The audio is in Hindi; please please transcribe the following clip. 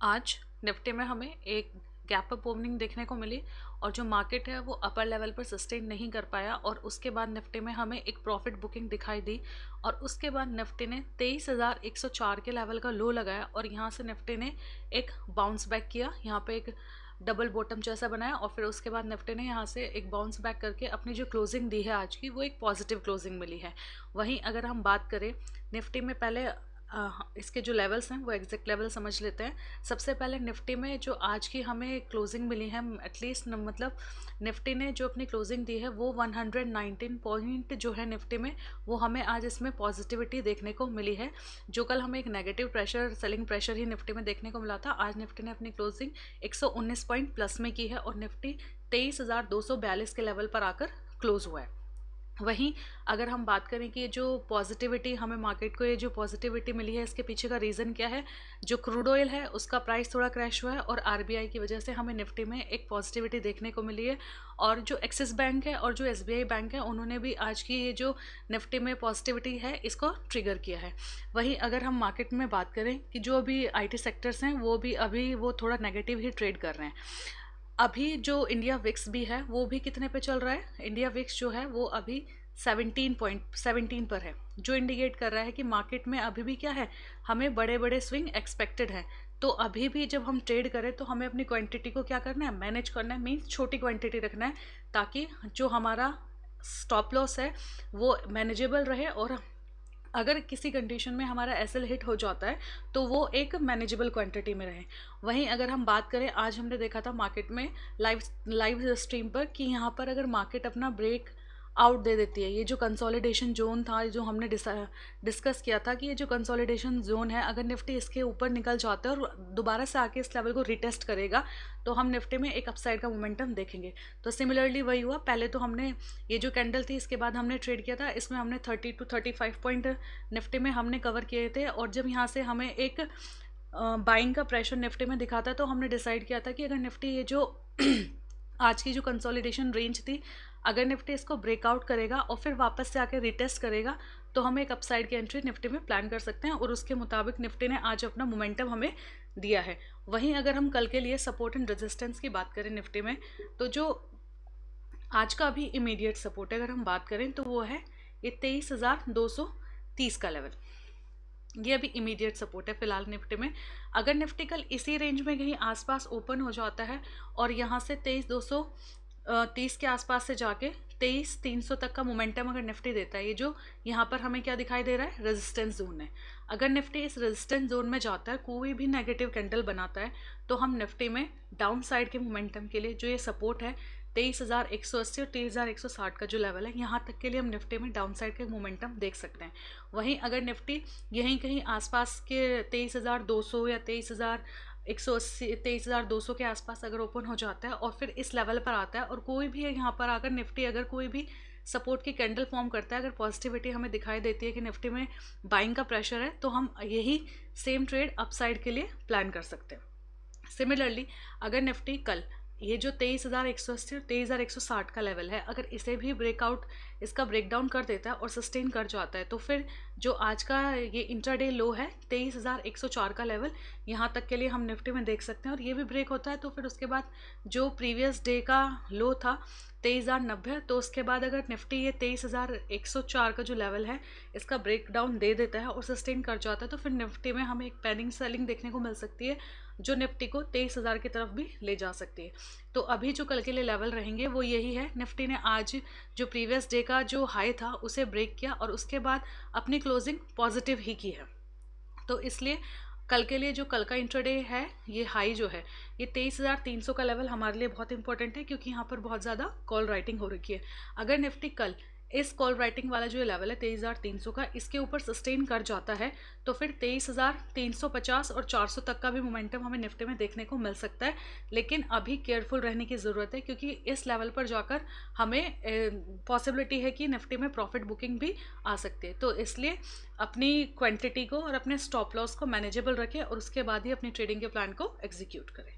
आज निफ्टी में हमें एक गैप अप ओपनिंग देखने को मिली और जो मार्केट है वो अपर लेवल पर सस्टेन नहीं कर पाया और उसके बाद निफ्टी में हमें एक प्रॉफिट बुकिंग दिखाई दी और उसके बाद निफ्टी ने 23,104 के लेवल का लो लगाया और यहाँ से निफ्टी ने एक बाउंस बैक किया। यहाँ पे एक डबल बॉटम जैसा बनाया और फिर उसके बाद निफ्टी ने यहाँ से एक बाउंस बैक करके अपनी जो क्लोजिंग दी है आज की वो एक पॉजिटिव क्लोजिंग मिली है। वहीं अगर हम बात करें निफ्टी में, पहले इसके जो लेवल्स हैं वो एग्जैक्ट लेवल समझ लेते हैं। सबसे पहले निफ्टी में जो आज की हमें क्लोजिंग मिली है, एटलीस्ट मतलब निफ्टी ने जो अपनी क्लोजिंग दी है वो 119 पॉइंट जो है निफ्टी में, वो हमें आज इसमें पॉजिटिविटी देखने को मिली है। जो कल हमें एक नेगेटिव प्रेशर, सेलिंग प्रेशर ही निफ्टी में देखने को मिला था, आज निफ्टी ने अपनी क्लोजिंग 119 पॉइंट प्लस में की है और निफ्टी 23,242 के लेवल पर आकर क्लोज हुआ है। वहीं अगर हम बात करें कि जो पॉजिटिविटी हमें मार्केट को, ये जो पॉजिटिविटी मिली है इसके पीछे का रीज़न क्या है, जो क्रूड ऑयल है उसका प्राइस थोड़ा क्रैश हुआ है और आरबीआई की वजह से हमें निफ्टी में एक पॉजिटिविटी देखने को मिली है। और जो एक्सिस बैंक है और जो एसबीआई बैंक है उन्होंने भी आज की ये जो निफ्टी में पॉजिटिविटी है इसको ट्रिगर किया है। वहीं अगर हम मार्केट में बात करें कि जो अभी आईटी सेक्टर्स हैं वो भी अभी वो थोड़ा नेगेटिव ही ट्रेड कर रहे हैं। अभी जो इंडिया विक्स भी है वो भी कितने पे चल रहा है, इंडिया विक्स जो है वो अभी 17.17 पर है, जो इंडिकेट कर रहा है कि मार्केट में अभी भी क्या है, हमें बड़े बड़े स्विंग एक्सपेक्टेड है। तो अभी भी जब हम ट्रेड करें तो हमें अपनी क्वांटिटी को क्या करना है, मैनेज करना है, मीन्स छोटी क्वांटिटी रखना है ताकि जो हमारा स्टॉप लॉस है वो मैनेजेबल रहे और अगर किसी कंडीशन में हमारा एसएल हिट हो जाता है तो वो एक मैनेजेबल क्वांटिटी में रहे। वहीं अगर हम बात करें, आज हमने देखा था मार्केट में लाइव स्ट्रीम पर कि यहाँ पर अगर मार्केट अपना ब्रेक आउट दे देती है, ये जो कंसोलिडेशन जोन था जो हमने डिस्कस किया था कि ये जो कंसोलिडेशन जोन है अगर निफ्टी इसके ऊपर निकल जाता है और दोबारा से आके इस लेवल को रिटेस्ट करेगा तो हम निफ्टी में एक अपसाइड का मोमेंटम देखेंगे। तो सिमिलरली वही हुआ, पहले तो हमने ये जो कैंडल थी इसके बाद हमने ट्रेड किया था, इसमें हमने 30 to 35 पॉइंट निफ्टी में हमने कवर किए थे और जब यहाँ से हमें एक बाइंग का प्रेशर निफ्टी में दिखाता है तो हमने डिसाइड किया था कि अगर निफ्टी ये जो आज की जो कंसोलिडेशन रेंज थी, अगर निफ्टी इसको ब्रेकआउट करेगा और फिर वापस से आकर रिटेस्ट करेगा तो हम एक अपसाइड की एंट्री निफ्टी में प्लान कर सकते हैं और उसके मुताबिक निफ्टी ने आज अपना मोमेंटम हमें दिया है। वहीं अगर हम कल के लिए सपोर्ट एंड रेजिस्टेंस की बात करें निफ्टी में, तो जो आज का अभी इमीडिएट सपोर्ट है अगर हम बात करें तो वो है ये 23,230 का लेवल, ये अभी इमीडिएट सपोर्ट है फिलहाल निफ्टी में। अगर निफ्टी कल इसी रेंज में कहीं आसपास ओपन हो जाता है और यहाँ से 23,230 के आसपास से जाके 23,300 तक का मोमेंटम अगर निफ्टी देता है, ये जो यहाँ पर हमें क्या दिखाई दे रहा है, रेजिस्टेंस जोन है। अगर निफ्टी इस रेजिस्टेंस जोन में जाता है, कोई भी नेगेटिव कैंडल बनाता है, तो हम निफ्टी में डाउन साइड के मोमेंटम के लिए जो ये सपोर्ट है 23,180 और 23,160 का जो लेवल है, यहाँ तक के लिए हम निफ्टी में डाउन साइड का मोमेंटम देख सकते हैं। वहीं अगर निफ्टी यहीं कहीं आसपास के 23,200 या 23,180, 23,200 के आसपास अगर ओपन हो जाता है और फिर इस लेवल पर आता है और कोई भी यहाँ पर आकर निफ्टी अगर कोई भी सपोर्ट की कैंडल फॉर्म करता है, अगर पॉजिटिविटी हमें दिखाई देती है कि निफ्टी में बाइंग का प्रेशर है, तो हम यही सेम ट्रेड अपसाइड के लिए प्लान कर सकते हैं। सिमिलरली अगर निफ्टी कल ये जो 23,180 और 23,160 का लेवल है, अगर इसे भी ब्रेकआउट, इसका ब्रेकडाउन कर देता है और सस्टेन कर जाता है, तो फिर जो आज का ये इंट्राडे लो है 23,104 का लेवल, यहाँ तक के लिए हम निफ्टी में देख सकते हैं और ये भी ब्रेक होता है तो फिर उसके बाद जो प्रीवियस डे का लो था 23,090, तो उसके बाद अगर निफ्टी ये 23,104 का जो लेवल है इसका ब्रेक डाउन दे देता है और सस्टेन कर जाता है, तो फिर निफ्टी में हमें एक पैनिक सेलिंग देखने को मिल सकती है जो निफ्टी को 23,000 की तरफ भी ले जा सकती है। तो अभी जो कल के लिए लेवल रहेंगे वो यही है, निफ्टी ने आज जो प्रीवियस डे का जो हाई था उसे ब्रेक किया और उसके बाद अपनी क्लोजिंग पॉजिटिव ही की है। तो इसलिए कल के लिए जो कल का इंट्राडे है, ये हाई जो है ये 23,300 का लेवल हमारे लिए बहुत इंपॉर्टेंट है क्योंकि यहाँ पर बहुत ज़्यादा कॉल राइटिंग हो रखी है। अगर निफ्टी कल इस कॉल राइटिंग वाला जो लेवल है 23,300 का, इसके ऊपर सस्टेन कर जाता है तो फिर 23,350 और 400 तक का भी मोमेंटम हमें निफ्टी में देखने को मिल सकता है। लेकिन अभी केयरफुल रहने की ज़रूरत है क्योंकि इस लेवल पर जाकर हमें पॉसिबिलिटी है कि निफ्टी में प्रॉफिट बुकिंग भी आ सकती है। तो इसलिए अपनी क्वांटिटी को और अपने स्टॉप लॉस को मैनेजेबल रखें और उसके बाद ही अपनी ट्रेडिंग के प्लान को एग्जीक्यूट करें।